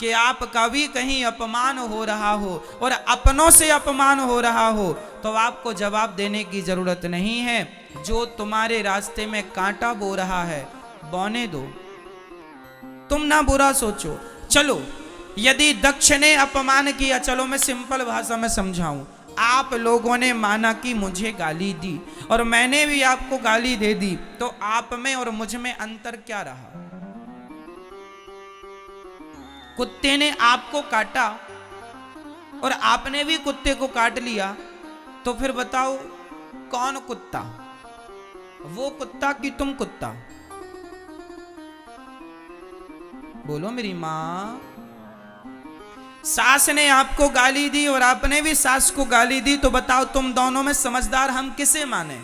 कि आपका भी कहीं अपमान हो रहा हो और अपनों से अपमान हो रहा हो, तो आपको जवाब देने की जरूरत नहीं है। जो तुम्हारे रास्ते में कांटा बो रहा है, बोने दो, तुम ना बुरा सोचो। चलो, यदि दक्ष ने अपमान किया, चलो मैं सिंपल भाषा में समझाऊं, आप लोगों ने माना कि मुझे गाली दी और मैंने भी आपको गाली दे दी, तो आप में और मुझ में अंतर क्या रहा? कुत्ते ने आपको काटा और आपने भी कुत्ते को काट लिया, तो फिर बताओ कौन कुत्ता, वो कुत्ता कि तुम कुत्ता? बोलो मेरी मां। सास ने आपको गाली दी और आपने भी सास को गाली दी, तो बताओ तुम दोनों में समझदार हम किसे माने?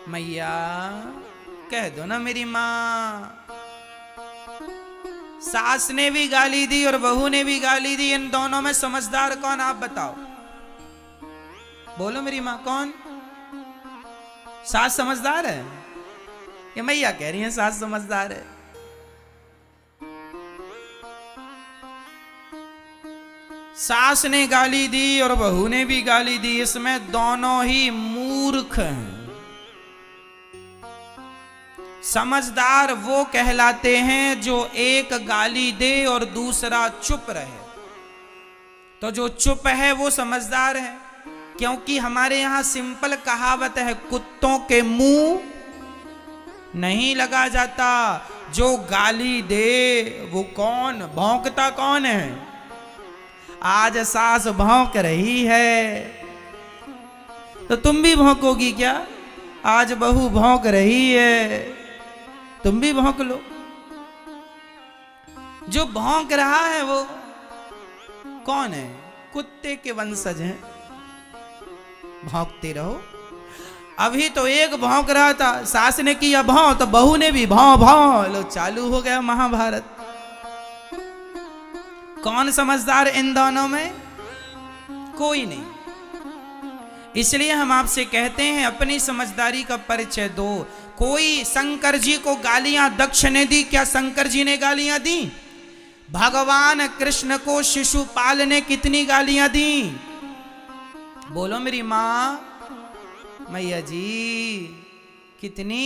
मैया कह दो ना मेरी मां। सास ने भी गाली दी और बहू ने भी गाली दी, इन दोनों में समझदार कौन, आप बताओ? बोलो मेरी मां, कौन? सास समझदार है? ये मैया कह रही है सास समझदार है। सास ने गाली दी और बहू ने भी गाली दी, इसमें दोनों ही मूर्ख हैं। समझदार वो कहलाते हैं जो एक गाली दे और दूसरा चुप रहे, तो जो चुप है वो समझदार है। क्योंकि हमारे यहां सिंपल कहावत है, कुत्तों के मुंह नहीं लगा जाता। जो गाली दे वो कौन, भौंकता कौन है? आज सास भौंक रही है, तो तुम भी भौंकोगी क्या? आज बहू भौंक रही है, तुम भी भौंक लो। जो भौंक रहा है वो कौन है? कुत्ते के वंशज हैं। भौंकते रहो। अभी तो एक भौंक रहा था, सास ने किया भौं तो बहू ने भी भौं भौं, लो चालू हो गया महाभारत। कौन समझदार इन दोनों में? कोई नहीं। इसलिए हम आपसे कहते हैं अपनी समझदारी का परिचय दो। कोई शंकर जी को गालियां दक्ष ने दी, क्या शंकर जी ने गालियां दी? भगवान कृष्ण को शिशुपाल ने कितनी गालियां दी? बोलो मेरी मां। मैया जी कितनी?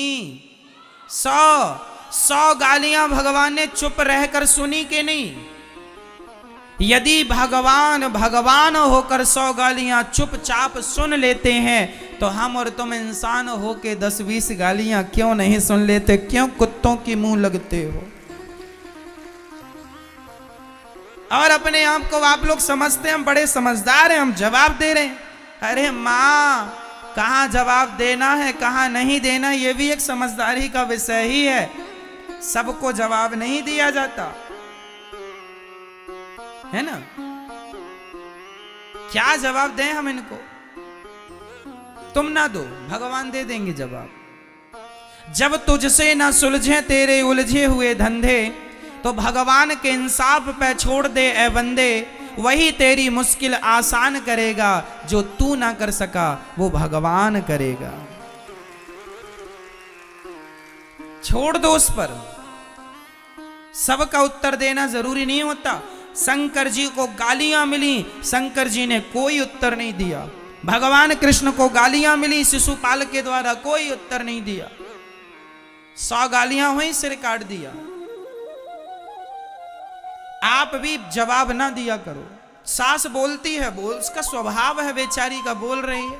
100 गालियां भगवान ने चुप रहकर सुनी कि नहीं? यदि भगवान होकर 100 गालियां चुपचाप सुन लेते हैं, तो हम और तुम इंसान होके 10-20 गालियां क्यों नहीं सुन लेते? क्यों कुत्तों की मुंह लगते हो? और अपने आप को आप लोग समझते हैं हम बड़े समझदार हैं, हम जवाब दे रहे हैं। अरे मां, कहां जवाब देना है कहां नहीं देना, यह भी एक समझदारी का विषय ही है। सबको जवाब नहीं दिया जाता है ना। क्या जवाब दें हम इनको? तुम ना दो, भगवान दे देंगे जवाब। जब तुझसे ना सुलझे तेरे उलझे हुए धंधे, तो भगवान के इंसाफ पे छोड़ दे ए बंदे। वही तेरी मुश्किल आसान करेगा, जो तू ना कर सका वो भगवान करेगा। छोड़ दो उस पर। सबका उत्तर देना जरूरी नहीं होता। शंकर जी को गालियां मिली, शंकर जी ने कोई उत्तर नहीं दिया। भगवान कृष्ण को गालियां मिली शिशुपाल के द्वारा, कोई उत्तर नहीं दिया। 100 गालियां हुई, सिर काट दिया। आप भी जवाब ना दिया करो। सास बोलती है, बोल, उसका स्वभाव है बेचारी का, बोल रही है।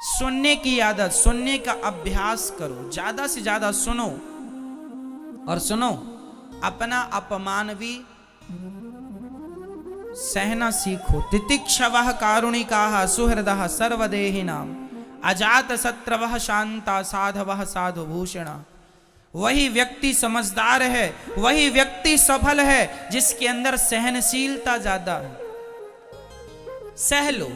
सुनने की आदत, सुनने का अभ्यास करो, ज्यादा से ज्यादा सुनो। और सुनो, अपना अपमान भी सहना सीखो। तितिक्षवः कारुणिकाः सुहृदः सर्वदेहिनां अजात शत्रवः शांता साधवः साधुभूषणा। वही व्यक्ति समझदार है, वही व्यक्ति सफल है जिसके अंदर सहनशीलता ज्यादा है। सह लो।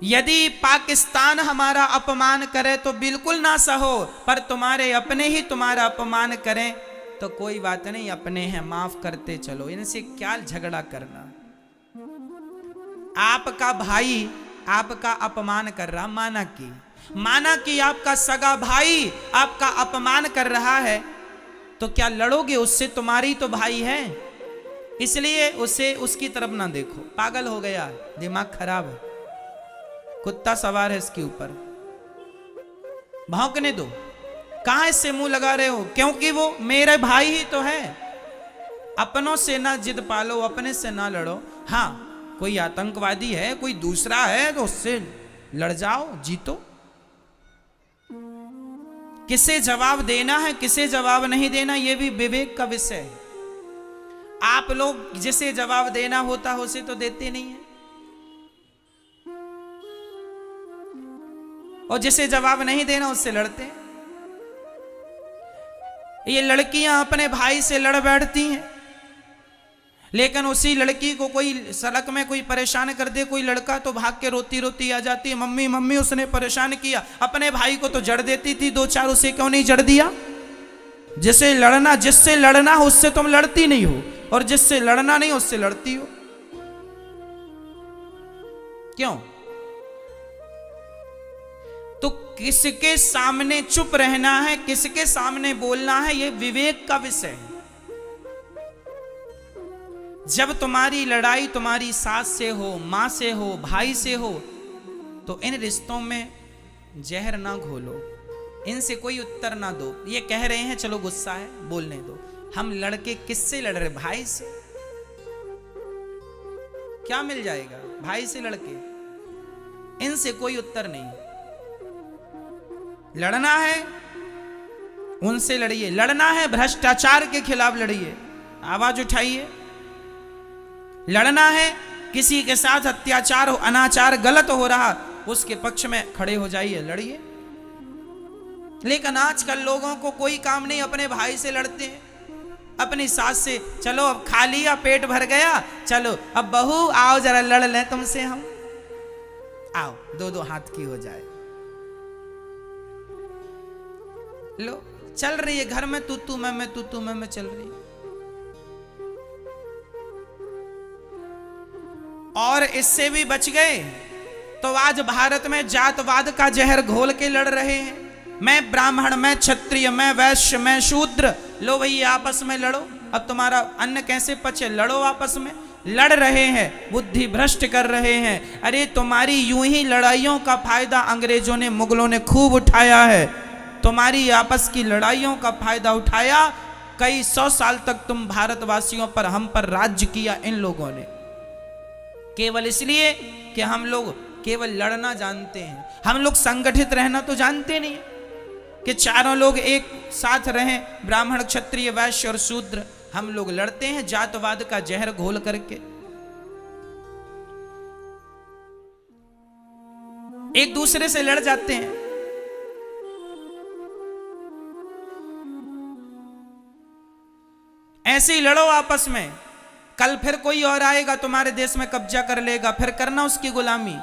यदि पाकिस्तान हमारा अपमान करे तो बिल्कुल ना सहो, पर तुम्हारे अपने ही तुम्हारा अपमान करें तो कोई बात नहीं, अपने हैं, माफ करते चलो। इनसे क्या झगड़ा करना। आपका भाई आपका अपमान कर रहा, माना कि माना कि आपका सगा भाई आपका अपमान कर रहा है, तो क्या लड़ोगे उससे? तुम्हारी तो भाई है, इसलिए उसे उसकी तरफ ना देखो। पागल हो गया, दिमाग खराब है, कुत्ता सवार है इसके ऊपर, भौंकने दो। कहां इससे मुंह लगा रहे हो? क्योंकि वो मेरे भाई ही तो है। अपनों से ना जिद पालो, अपने से ना लड़ो। हाँ, कोई आतंकवादी है, कोई दूसरा है, तो उससे लड़ जाओ, जीतो। किसे जवाब देना है, किसे जवाब नहीं देना, यह भी विवेक का विषय है। आप लोग जिसे जवाब देना होता है उसे तो देते नहीं है, और जिसे जवाब नहीं देना उससे लड़ते हैं। ये लड़कियां अपने भाई से लड़ बैठती हैं, लेकिन उसी लड़की को कोई सड़क में कोई परेशान कर दे, कोई लड़का, तो भाग के रोती रोती आ जाती है, मम्मी मम्मी उसने परेशान किया। अपने भाई को तो जड़ देती थी दो चार, उसे क्यों नहीं जड़ दिया? जिससे लड़ना हो उससे तुम लड़ती नहीं हो, और जिससे लड़ना नहीं उससे लड़ती हो। क्यों? तो किसके सामने चुप रहना है, किसके सामने बोलना है, यह विवेक का विषय है। जब तुम्हारी लड़ाई तुम्हारी सास से हो, मां से हो, भाई से हो, तो इन रिश्तों में जहर ना घोलो, इनसे कोई उत्तर ना दो। ये कह रहे हैं चलो गुस्सा है बोलने दो, हम लड़के किससे लड़ रहे? भाई से। क्या मिल जाएगा भाई से लड़के? इनसे कोई उत्तर नहीं। लड़ना है उनसे लड़िए, लड़ना है भ्रष्टाचार के खिलाफ लड़िए, आवाज उठाइए। लड़ना है किसी के साथ अत्याचार हो, अनाचार गलत हो रहा, उसके पक्ष में खड़े हो जाइए, लड़िए। लेकिन आजकल लोगों को कोई काम नहीं, अपने भाई से लड़ते हैं, अपनी सास से। चलो अब खा लिया, पेट भर गया, चलो अब बहू आओ जरा लड़ लें तुमसे हम, आओ दो दो हाथ की हो जाए। लो चल रही है घर में तू तू मैं, तू तू मैं चल रही है। और इससे भी बच गए तो आज भारत में जातवाद का जहर घोल के लड़ रहे हैं। मैं ब्राह्मण, मैं क्षत्रिय, मैं वैश्य, मैं शूद्र, लो भैया आपस में लड़ो, अब तुम्हारा अन्न कैसे पचे, लड़ो आपस में। लड़ रहे हैं, बुद्धि भ्रष्ट कर रहे हैं। अरे तुम्हारी यूं ही लड़ाइयों का फायदा अंग्रेजों ने, मुगलों ने खूब उठाया है। तुम्हारी आपस की लड़ाइयों का फायदा उठाया, कई 100 साल तक तुम भारतवासियों पर, हम पर राज्य किया इन लोगों ने, केवल इसलिए कि हम लोग केवल लड़ना जानते हैं। हम लोग संगठित रहना तो जानते नहीं कि चारों लोग एक साथ रहें, ब्राह्मण, क्षत्रिय, वैश्य और शूद्र। हम लोग लड़ते हैं जातवाद का जहर घोल करके, एक दूसरे से लड़ जाते हैं। ऐसे ही लड़ो आपस में, कल फिर कोई और आएगा तुम्हारे देश में कब्जा कर लेगा, फिर करना उसकी गुलामी।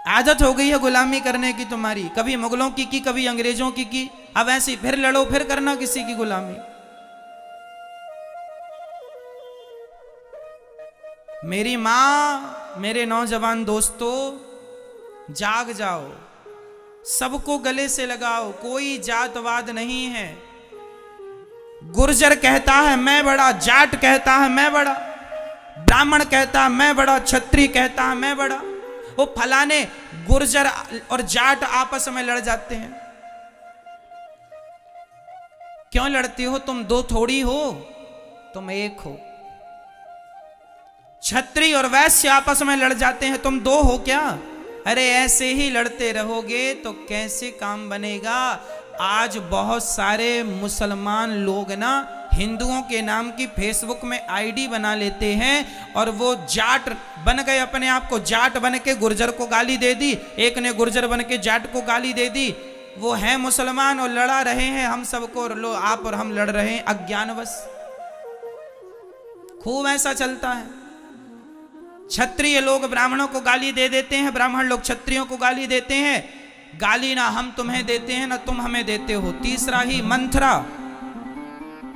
आदत हो गई है गुलामी करने की तुम्हारी, कभी मुगलों की कभी अंग्रेजों की। अब ऐसे फिर लड़ो, फिर करना किसी की गुलामी। मेरी मां, मेरे नौजवान दोस्तों, जाग जाओ, सबको गले से लगाओ, कोई जातवाद नहीं है। गुर्जर कहता है मैं बड़ा, जाट कहता है मैं बड़ा, ब्राह्मण कहता है मैं बड़ा, क्षत्रिय कहता है मैं बड़ा। वो फलाने गुर्जर और जाट आपस में लड़ जाते हैं। क्यों लड़ते हो? तुम दो थोड़ी हो, तुम एक हो। क्षत्रिय और वैश्य आपस में लड़ जाते हैं, तुम दो हो क्या? अरे ऐसे ही लड़ते रहोगे तो कैसे काम बनेगा? आज बहुत सारे मुसलमान लोग ना हिंदुओं के नाम की फेसबुक में आईडी बना लेते हैं और वो जाट बन गए, अपने आप को जाट बन के गुर्जर को गाली दे दी, एक ने गुर्जर बन के जाट को गाली दे दी। वो है मुसलमान और लड़ा रहे हैं हम सबको, लो आप और हम लड़ रहे हैं अज्ञानवश। खूब ऐसा चलता है। क्षत्रिय लोग ब्राह्मणों को गाली दे देते हैं, ब्राह्मण लोग क्षत्रियों को गाली देते हैं। गाली ना हम तुम्हें देते हैं ना तुम हमें देते हो। तीसरा ही मंथरा,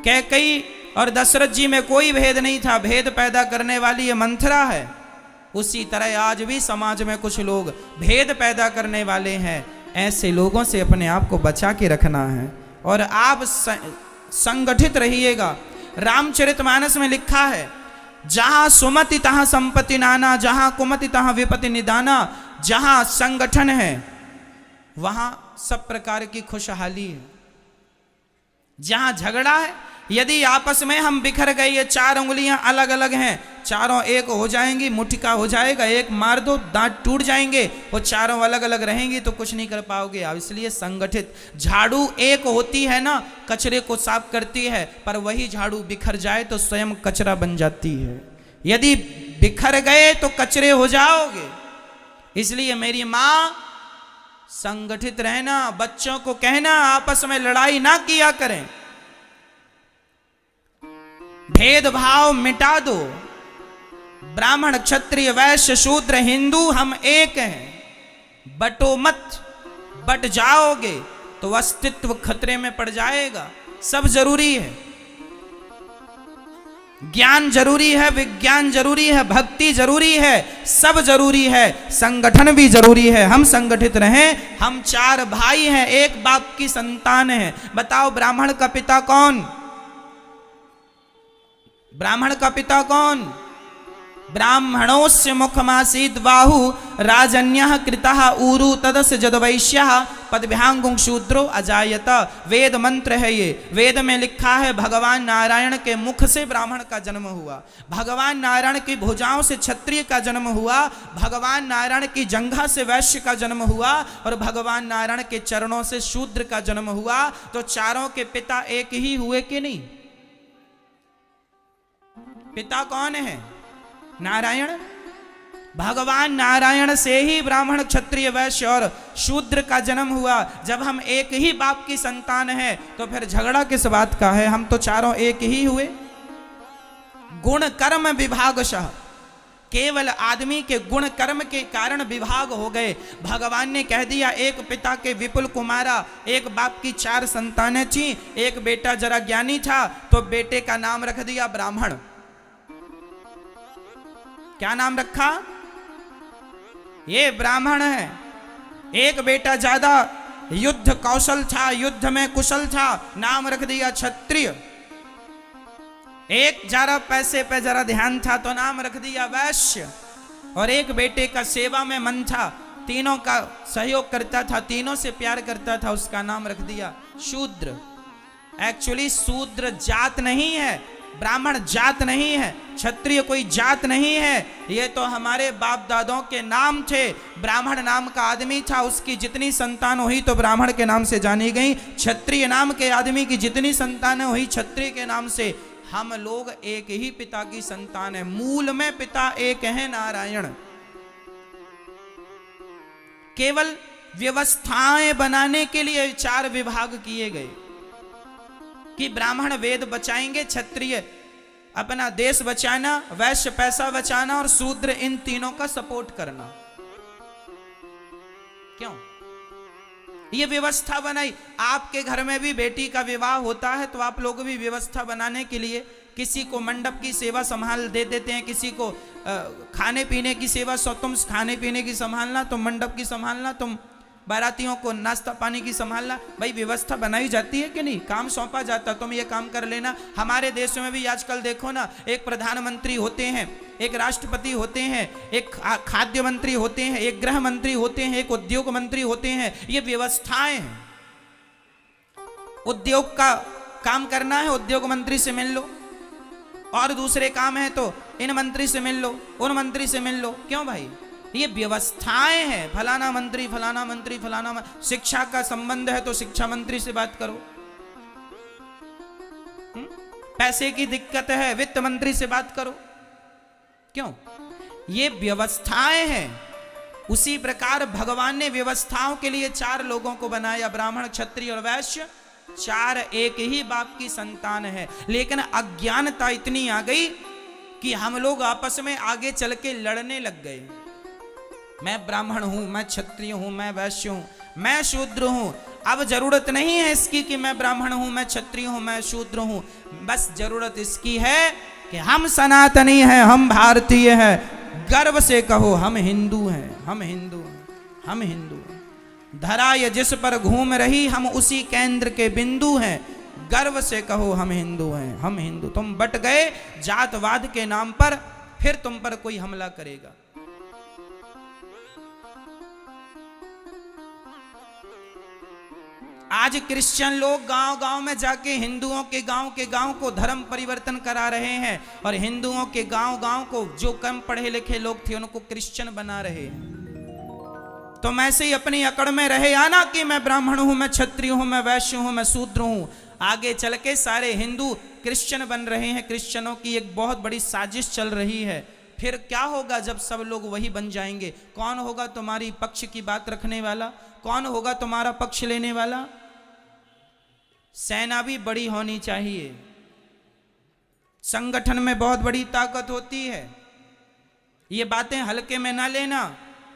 कैकेयी और दशरथ जी में कोई भेद नहीं था, भेद पैदा करने वाली ये मंथरा है। उसी तरह आज भी समाज में कुछ लोग भेद पैदा करने वाले हैं। ऐसे लोगों से अपने आप को बचा के रखना है और आप संगठित रहिएगा। रामचरितमानस में लिखा है, जहां सुमति तहां संपत्ति नाना, जहां कुमति तहां विपत्ति निदाना। जहां संगठन है वहां सब प्रकार की खुशहाली है। जहां झगड़ा है, यदि आपस में हम बिखर गए, ये चार उंगलियां अलग अलग हैं, चारों एक हो जाएंगी, मुट्ठी हो जाएगा, एक मार दो दांत टूट जाएंगे, वो चारों अलग अलग रहेंगी तो कुछ नहीं कर पाओगे आप। इसलिए संगठित। झाड़ू एक होती है ना, कचरे को साफ करती है, पर वही झाड़ू बिखर जाए तो स्वयं कचरा बन जाती है। यदि बिखर गए तो कचरे हो जाओगे। इसलिए मेरी मां, संगठित रहना। बच्चों को कहना आपस में लड़ाई ना किया करें, भेदभाव मिटा दो। ब्राह्मण क्षत्रिय वैश्य शूद्र हिंदू हम एक हैं। बटो मत, बट जाओगे तो अस्तित्व खतरे में पड़ जाएगा। सब जरूरी है, ज्ञान जरूरी है, विज्ञान जरूरी है, भक्ति जरूरी है, सब जरूरी है, संगठन भी जरूरी है। हम संगठित रहें। हम चार भाई हैं, एक बाप की संतान हैं। बताओ ब्राह्मण का पिता कौन? ब्राह्मण का पिता कौन? ब्राह्मणोस्य मुखमासीद बाहु राजन्यः कृतः ऊरु तदस्य जदवैश्यः पदभ्यांगुं शूद्रो अजायत। वेद मंत्र है ये। वेद में लिखा है भगवान नारायण के मुख से ब्राह्मण का जन्म हुआ, भगवान नारायण की भुजाओं से क्षत्रिय का जन्म हुआ, भगवान नारायण की जंघा से वैश्य का जन्म हुआ और भगवान नारायण के चरणों से शूद्र का जन्म हुआ। तो चारों के पिता एक ही हुए कि नहीं? पिता कौन है? नारायण। भगवान नारायण से ही ब्राह्मण क्षत्रिय वैश्य और शूद्र का जन्म हुआ। जब हम एक ही बाप की संतान हैं तो फिर झगड़ा किस बात का है? हम तो चारों एक ही हुए। गुण कर्म विभागशः, केवल आदमी के गुण कर्म के कारण विभाग हो गए। भगवान ने कह दिया एक पिता के विपुल कुमारा, एक बाप की चार संतानें थी, एक बेटा जरा ज्ञानी था तो बेटे का नाम रख दिया ब्राह्मण। क्या नाम रखा? ये ब्राह्मण है। एक बेटा ज्यादा युद्ध कौशल था, युद्ध में कुशल था, नाम रख दिया क्षत्रिय। एक जरा पैसे पे जरा ध्यान था तो नाम रख दिया वैश्य। और एक बेटे का सेवा में मन था, तीनों का सहयोग करता था, तीनों से प्यार करता था, उसका नाम रख दिया शूद्र। एक्चुअली शूद्र जात नहीं है, ब्राह्मण जात नहीं है, क्षत्रिय कोई जात नहीं है। ये तो हमारे बाप दादों के नाम थे। ब्राह्मण नाम का आदमी था, उसकी जितनी संतान हुई तो ब्राह्मण के नाम से जानी गई। क्षत्रिय नाम के आदमी की जितनी संतानें हुई क्षत्रिय के नाम से। हम लोग एक ही पिता की संतान है। मूल में पिता एक है, नारायण। केवल व्यवस्थाएं बनाने के लिए चार विभाग किए गए कि ब्राह्मण वेद बचाएंगे, क्षत्रिय अपना देश बचाना, वैश्य पैसा बचाना और शूद्र इन तीनों का सपोर्ट करना। क्यों ये व्यवस्था बनाई? आपके घर में भी बेटी का विवाह होता है तो आप लोग भी व्यवस्था बनाने के लिए किसी को मंडप की सेवा संभाल दे देते हैं, किसी को खाने पीने की सेवा, सो तुम खाने पीने की संभालना, तुम मंडप की संभालना, तुम बारातियों को नाश्ता पानी की संभालना। भाई व्यवस्था बनाई जाती है कि नहीं? काम सौंपा जाता, तुम ये काम कर लेना। हमारे देश में भी आजकल देखो ना, एक प्रधानमंत्री होते हैं, एक राष्ट्रपति होते हैं, एक खाद्य मंत्री होते हैं, एक गृह मंत्री होते हैं, एक उद्योग मंत्री होते हैं। ये व्यवस्थाएं हैं। उद्योग का काम करना है, उद्योग मंत्री से मिल लो, और दूसरे काम है तो इन मंत्री से मिल लो, उन मंत्री से मिल लो। क्यों भाई? ये व्यवस्थाएं हैं। फलाना मंत्री, फलाना मंत्री, फलाना शिक्षा का संबंध है तो शिक्षा मंत्री से बात करो। पैसे की दिक्कत है, वित्त मंत्री से बात करो। क्यों? ये व्यवस्थाएं हैं। उसी प्रकार भगवान ने व्यवस्थाओं के लिए चार लोगों को बनाया, ब्राह्मण क्षत्रिय और वैश्य। चार एक ही बाप की संतान है, लेकिन अज्ञानता इतनी आ गई कि हम लोग आपस में आगे चल के लड़ने लग गए। मैं ब्राह्मण हूं, मैं क्षत्रिय हूं, मैं वैश्य हूं, मैं शूद्र हूं। अब जरूरत नहीं है इसकी कि मैं ब्राह्मण हूं, मैं क्षत्रिय हूं, मैं शूद्र हूं। बस जरूरत इसकी है कि हम सनातनी हैं, हम भारतीय हैं। गर्व से कहो हम हिंदू हैं, हम हिंदू हैं, हम हिंदू हैं। धरा ये जिस पर घूम रही हम उसी केंद्र के बिंदु हैं। गर्व से कहो हम हिंदू हैं, हम हिंदू। तुम बट गए जातवाद के नाम पर, फिर तुम पर कोई हमला करेगा। आज क्रिश्चियन लोग गांव-गांव में जाके हिंदुओं के गांव को धर्म परिवर्तन करा रहे हैं, और हिंदुओं के गांव को जो कम पढ़े लिखे लोग थे उनको क्रिश्चियन बना रहे हैं। तुम ऐसे ही अपनी अकड़ में रहे आना कि मैं ब्राह्मण हूं, मैं क्षत्रिय हूं, मैं वैश्य हूं, मैं शूद्र हूं। आगे चल के सारे हिंदू क्रिश्चियन बन रहे हैं। क्रिश्चियनों की एक बहुत बड़ी साजिश चल रही है। फिर क्या होगा जब सब लोग वही बन जाएंगे? कौन होगा तुम्हारी पक्ष की बात रखने वाला? कौन होगा तुम्हारा पक्ष लेने वाला? सेना भी बड़ी होनी चाहिए। संगठन में बहुत बड़ी ताकत होती है। ये बातें हल्के में ना लेना,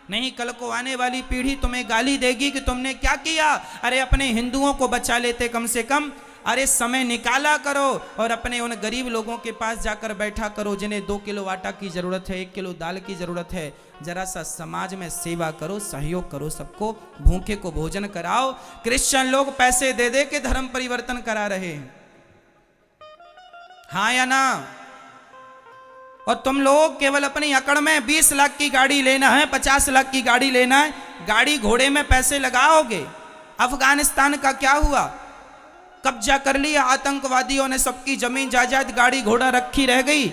नहीं कल को आने वाली पीढ़ी तुम्हें गाली देगी कि तुमने क्या किया। अरे अपने हिंदुओं को बचा लेते कम से कम। अरे समय निकाला करो और अपने उन गरीब लोगों के पास जाकर बैठा करो जिन्हें 2 किलो आटा की जरूरत है, 1 किलो दाल की जरूरत है। जरा सा समाज में सेवा करो, सहयोग करो, सबको भूखे को भोजन कराओ। क्रिश्चियन लोग पैसे दे दे के धर्म परिवर्तन करा रहे हैं, हाँ या ना? और तुम लोग केवल अपनी अकड़ में 20 लाख की गाड़ी लेना है, 50 लाख की गाड़ी लेना है, गाड़ी घोड़े में पैसे लगाओगे। अफगानिस्तान का क्या हुआ? कब्जा कर लिया आतंकवादियों ने, सबकी जमीन जायदाद गाड़ी घोड़ा रखी रह गई।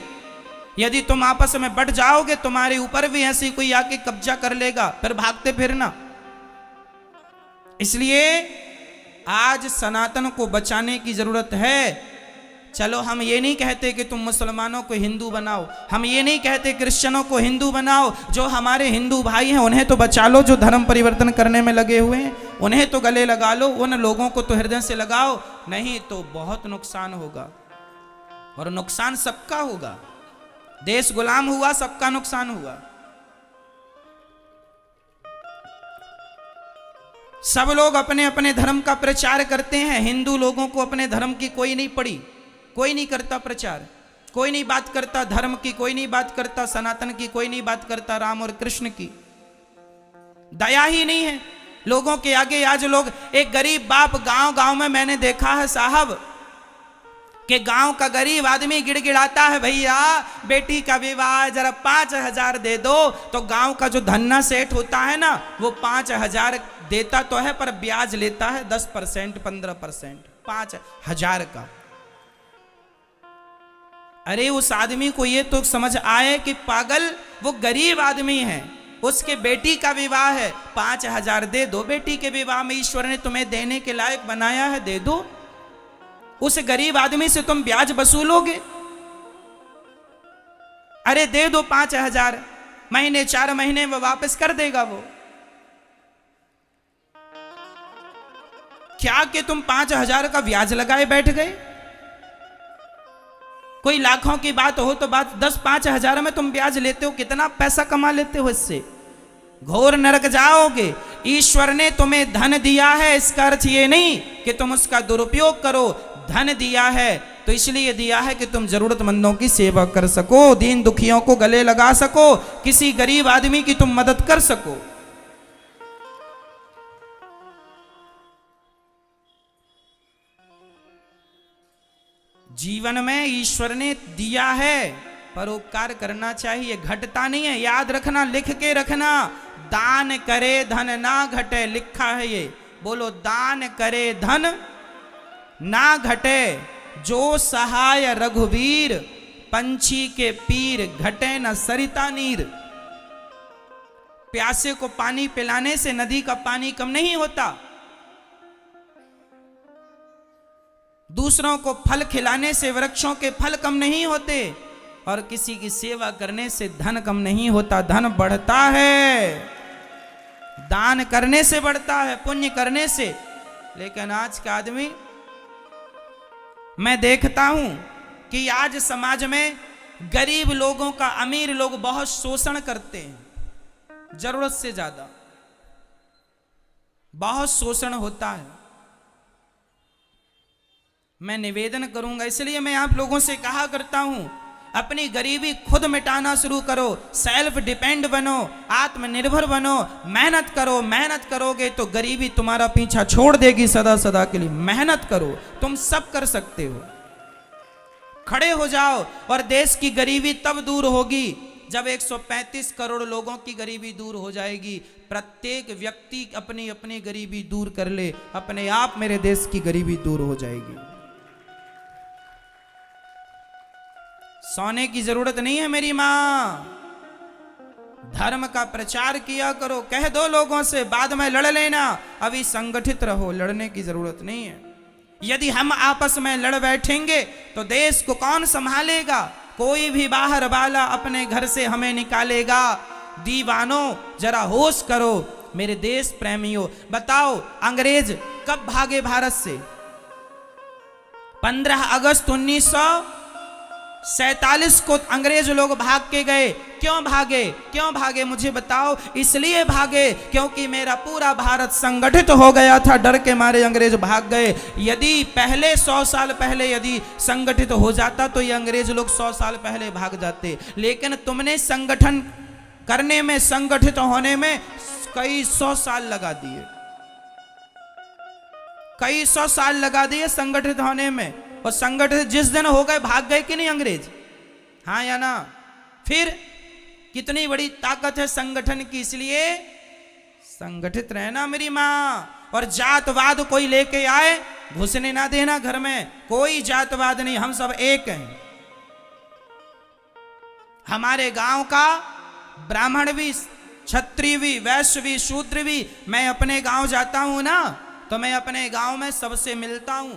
यदि तुम आपस में बढ़ जाओगे तुम्हारे ऊपर भी ऐसी कोई आके कब्जा कर लेगा, फिर भागते फिरना। इसलिए आज सनातन को बचाने की जरूरत है। चलो हम ये नहीं कहते कि तुम मुसलमानों को हिंदू बनाओ, हम ये नहीं कहते क्रिश्चियनों को हिंदू बनाओ। जो हमारे हिंदू भाई हैं उन्हें तो बचा लो, जो धर्म परिवर्तन करने में लगे हुए हैं उन्हें तो गले लगा लो, उन लोगों को तो हृदय से लगाओ, नहीं तो बहुत नुकसान होगा। और नुकसान सबका होगा। देश गुलाम हुआ, सबका नुकसान हुआ। सब लोग अपने अपने धर्म का प्रचार करते हैं। हिंदू लोगों को अपने धर्म की कोई नहीं पड़ी, कोई नहीं करता प्रचार, कोई नहीं बात करता धर्म की, कोई नहीं बात करता सनातन की, कोई नहीं बात करता राम और कृष्ण की। दया ही नहीं है लोगों के आगे। आज लोग, एक गरीब बाप गांव में मैंने देखा है साहब, कि गांव का गरीब आदमी गिड़गिड़ाता है, भैया बेटी का विवाह जरा 5,000 दे दो। तो गांव का जो धन्ना सेठ होता है ना, वो 5,000 देता तो है पर ब्याज लेता है 10%, 15%, 5,000 का। अरे उस आदमी को ये तो समझ आए कि पागल, वो गरीब आदमी है, उसके बेटी का विवाह है, 5,000 दे दो। बेटी के विवाह में ईश्वर ने तुम्हें देने के लायक बनाया है, दे दो। उस गरीब आदमी से तुम ब्याज वसूलोगे? अरे दे दो 5,000, महीने 4 महीने में वापस कर देगा वो। क्या कि तुम 5,000 का ब्याज लगाए बैठ गए? कोई लाखों की बात हो तो बात 10-5,000 में तुम ब्याज लेते हो, कितना पैसा कमा लेते हो इससे? घोर नरक जाओगे। ईश्वर ने तुम्हें धन दिया है, इसका अर्थ ये नहीं कि तुम उसका दुरुपयोग करो। धन दिया है तो इसलिए दिया है कि तुम जरूरतमंदों की सेवा कर सको, दीन दुखियों को गले लगा सको, किसी गरीब आदमी की तुम मदद कर सको। जीवन में ईश्वर ने दिया है, परोपकार करना चाहिए, घटता नहीं है। याद रखना, लिख के रखना, दान करे धन ना घटे, लिखा है ये। बोलो, दान करे धन ना घटे, जो सहाय रघुवीर, पंछी के पीर, घटे न सरिता नीर। प्यासे को पानी पिलाने से नदी का पानी कम नहीं होता, दूसरों को फल खिलाने से वृक्षों के फल कम नहीं होते, और किसी की सेवा करने से धन कम नहीं होता। धन बढ़ता है, दान करने से बढ़ता है, पुण्य करने से। लेकिन आज का आदमी, मैं देखता हूं कि आज समाज में गरीब लोगों का अमीर लोग बहुत शोषण करते हैं, जरूरत से ज्यादा बहुत शोषण होता है। मैं निवेदन करूंगा, इसलिए मैं आप लोगों से कहा करता हूं, अपनी गरीबी खुद मिटाना शुरू करो, सेल्फ डिपेंड बनो, आत्मनिर्भर बनो, मेहनत करो। मेहनत करोगे तो गरीबी तुम्हारा पीछा छोड़ देगी सदा सदा के लिए। मेहनत करो, तुम सब कर सकते हो। खड़े हो जाओ और देश की गरीबी तब दूर होगी जब 135 करोड़ लोगों की गरीबी दूर हो जाएगी। प्रत्येक व्यक्ति अपनी अपनी गरीबी दूर कर ले, अपने आप मेरे देश की गरीबी दूर हो जाएगी। सोने की जरूरत नहीं है मेरी मां। धर्म का प्रचार किया करो, कह दो लोगों से, बाद में लड़ लेना। अभी संगठित रहो, लड़ने की जरूरत नहीं है। यदि हम आपस में लड़ बैठेंगे तो देश को कौन संभालेगा? कोई भी बाहर वाला अपने घर से हमें निकालेगा। दीवानों जरा होश करो, मेरे देश प्रेमियों। बताओ अंग्रेज कब भागे भारत से? 15 अगस्त 1947 को अंग्रेज लोग भाग के गए। क्यों भागे? क्यों भागे मुझे बताओ। इसलिए भागे क्योंकि मेरा पूरा भारत संगठित हो गया था, डर के मारे अंग्रेज भाग गए। यदि पहले 100 साल पहले यदि संगठित हो जाता तो ये अंग्रेज लोग 100 साल पहले भाग जाते। लेकिन तुमने संगठन करने में, संगठित होने में कई 100 साल लगा दिए, कई 100 साल लगा दिए संगठित होने में। और संगठित जिस दिन हो गए भाग गए कि नहीं अंग्रेज? हाँ या ना? फिर कितनी बड़ी ताकत है संगठन की। इसलिए संगठित रहना मेरी मां। और जातवाद कोई लेके आए, घुसने ना देना घर में। कोई जातवाद नहीं, हम सब एक हैं। हमारे गांव का ब्राह्मण भी, क्षत्रिय भी, वैश्य भी, शूद्र भी, मैं अपने गांव जाता हूं ना तो मैं अपने गांव में सबसे मिलता हूं,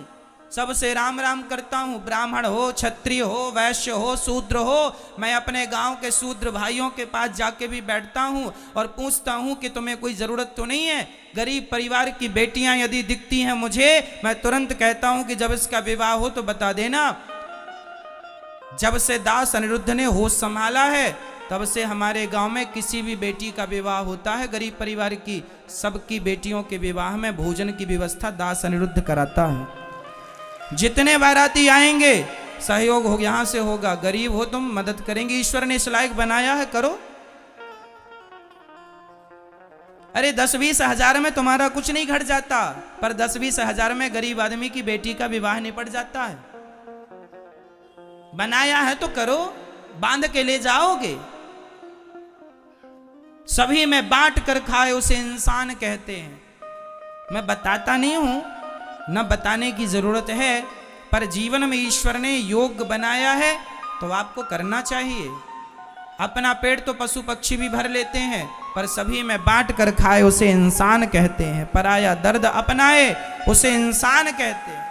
सबसे राम राम करता हूं। ब्राह्मण हो, क्षत्रिय हो, वैश्य हो, शूद्र हो, मैं अपने गांव के शूद्र भाइयों के पास जाके भी बैठता हूं और पूछता हूं कि तुम्हें कोई जरूरत तो नहीं है? गरीब परिवार की बेटियां यदि दिखती हैं मुझे, मैं तुरंत कहता हूं कि जब इसका विवाह हो तो बता देना। जब से दास अनिरुद्ध ने होश संभाला है तब से हमारे गांव में किसी भी बेटी का विवाह होता है गरीब परिवार की, सबकी बेटियों के विवाह में भोजन की व्यवस्था दास अनिरुद्ध कराता है। जितने बाराती आएंगे सहयोग हो, यहां से होगा। गरीब हो तुम, मदद करेंगे। ईश्वर ने इस लायक बनाया है, करो। अरे 10-20 हजार में तुम्हारा कुछ नहीं घट जाता, पर 10-20 हजार में गरीब आदमी की बेटी का विवाह निपट जाता है। बनाया है तो करो, बांध के ले जाओगे। सभी में बांट कर खाए उसे इंसान कहते हैं। मैं बताता नहीं हूं, न बताने की जरूरत है, पर जीवन में ईश्वर ने योग बनाया है तो आपको करना चाहिए। अपना पेट तो पशु पक्षी भी भर लेते हैं, पर सभी में बांट कर खाए उसे इंसान कहते हैं। पराया दर्द अपनाए उसे इंसान कहते हैं।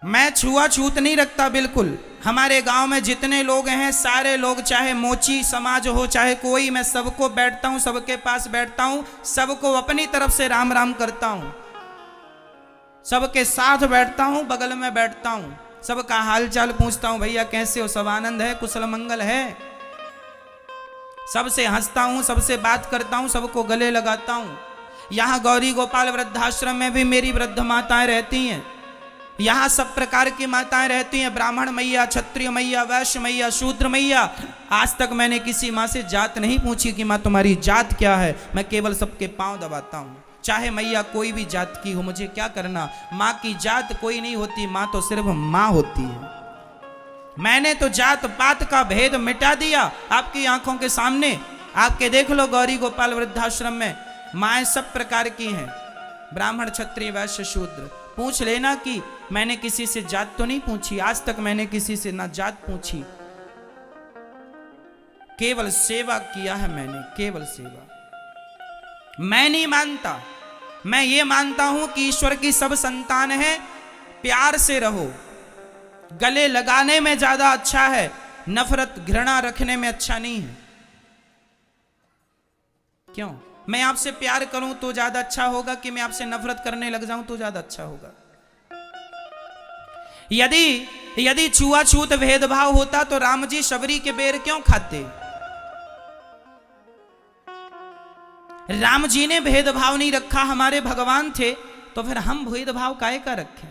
मैं छुआछूत नहीं रखता बिल्कुल। हमारे गांव में जितने लोग हैं सारे लोग, चाहे मोची समाज हो चाहे कोई, मैं सबको बैठता हूं, सबके पास बैठता हूं, सबको अपनी तरफ से राम राम करता हूं, सबके साथ बैठता हूं, बगल में बैठता हूं, सबका हालचाल पूछता हूं, भैया कैसे हो, सब आनंद है, कुशल मंगल है। सबसे हंसता हूं, सबसे बात करता हूं, सबको गले लगाता हूं। यहां गौरी गोपाल वृद्धाश्रम में भी मेरी वृद्ध माताएं रहती हैं। यहाँ सब प्रकार की माताएं रहती हैं, ब्राह्मण मैया, क्षत्रिय मैया, वैश्य मैया, शूद्र मैया। आज तक मैंने किसी माँ से जात नहीं पूछी कि माँ तुम्हारी जात क्या है। मैं केवल सबके पांव दबाता हूँ, चाहे मैया कोई भी जात की हो, मुझे क्या करना। माँ की जात कोई नहीं होती, माँ तो सिर्फ माँ होती है। मैंने तो जात पात का भेद मिटा दिया आपकी आंखों के सामने। आपके देख लो गौरी गोपाल वृद्धाश्रम में माएँ सब प्रकार की हैं, ब्राह्मण, क्षत्रिय, वैश्य, शूद्र। पूछ लेना कि मैंने किसी से जात तो नहीं पूछी, आज तक मैंने किसी से ना जात पूछी, केवल सेवा किया है मैंने, केवल सेवा। मैं नहीं मानता, मैं ये मानता हूं कि ईश्वर की सब संतान है, प्यार से रहो। गले लगाने में ज्यादा अच्छा है, नफरत घृणा रखने में अच्छा नहीं है। क्यों? मैं आपसे प्यार करूं तो ज्यादा अच्छा होगा कि मैं आपसे नफरत करने लग जाऊं तो ज्यादा अच्छा होगा? यदि छुआछूत भेदभाव होता तो राम जी शबरी के बेर क्यों खाते? राम जी ने भेदभाव नहीं रखा, हमारे भगवान थे, तो फिर हम भेदभाव काहे का रखें?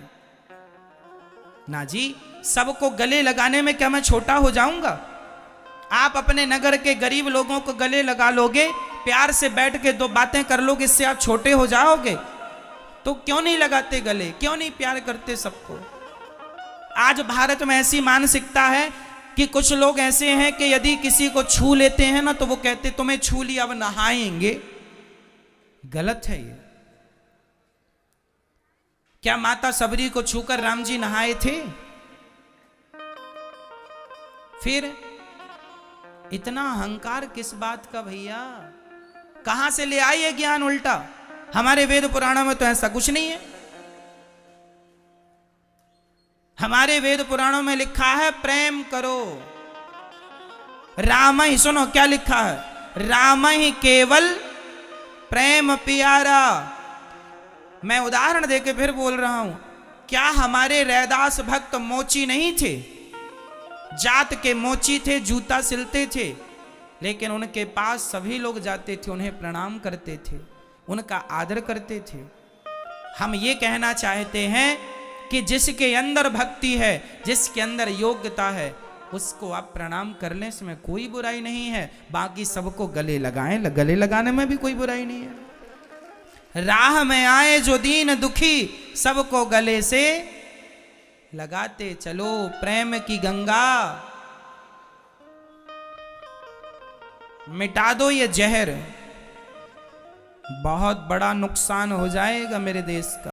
ना जी, सबको गले लगाने में क्या मैं छोटा हो जाऊंगा? आप अपने नगर के गरीब लोगों को गले लगा लोगे, प्यार से बैठ के दो बातें कर लोगे, इससे आप छोटे हो जाओगे? तो क्यों नहीं लगाते गले, क्यों नहीं प्यार करते सबको? आज भारत में ऐसी मानसिकता है कि कुछ लोग ऐसे हैं कि यदि किसी को छू लेते हैं ना तो वो कहते तुम्हें छू लिया अब नहाएंगे। गलत है ये। क्या माता सबरी को छूकर राम जी नहाए थे? फिर इतना अहंकार किस बात का भैया? कहां से ले आई है ज्ञान उल्टा? हमारे वेद पुराणों में तो ऐसा कुछ नहीं है। हमारे वेद पुराणों में लिखा है प्रेम करो, राम ही, सुनो क्या लिखा है, राम ही केवल प्रेम प्यारा। मैं उदाहरण देके फिर बोल रहा हूं, क्या हमारे रैदास भक्त मोची नहीं थे? जात के मोची थे, जूता सिलते थे, लेकिन उनके पास सभी लोग जाते थे, उन्हें प्रणाम करते थे, उनका आदर करते थे। हम ये कहना चाहते हैं कि जिसके अंदर भक्ति है, जिसके अंदर योग्यता है, उसको आप प्रणाम कर लें, इसमें कोई बुराई नहीं है। बाकी सबको गले लगाएं, गले लगाने में भी कोई बुराई नहीं है। राह में आए जो दीन दुखी, सबको गले से लगाते चलो। प्रेम की गंगा मिटा दो ये जहर, बहुत बड़ा नुकसान हो जाएगा मेरे देश का।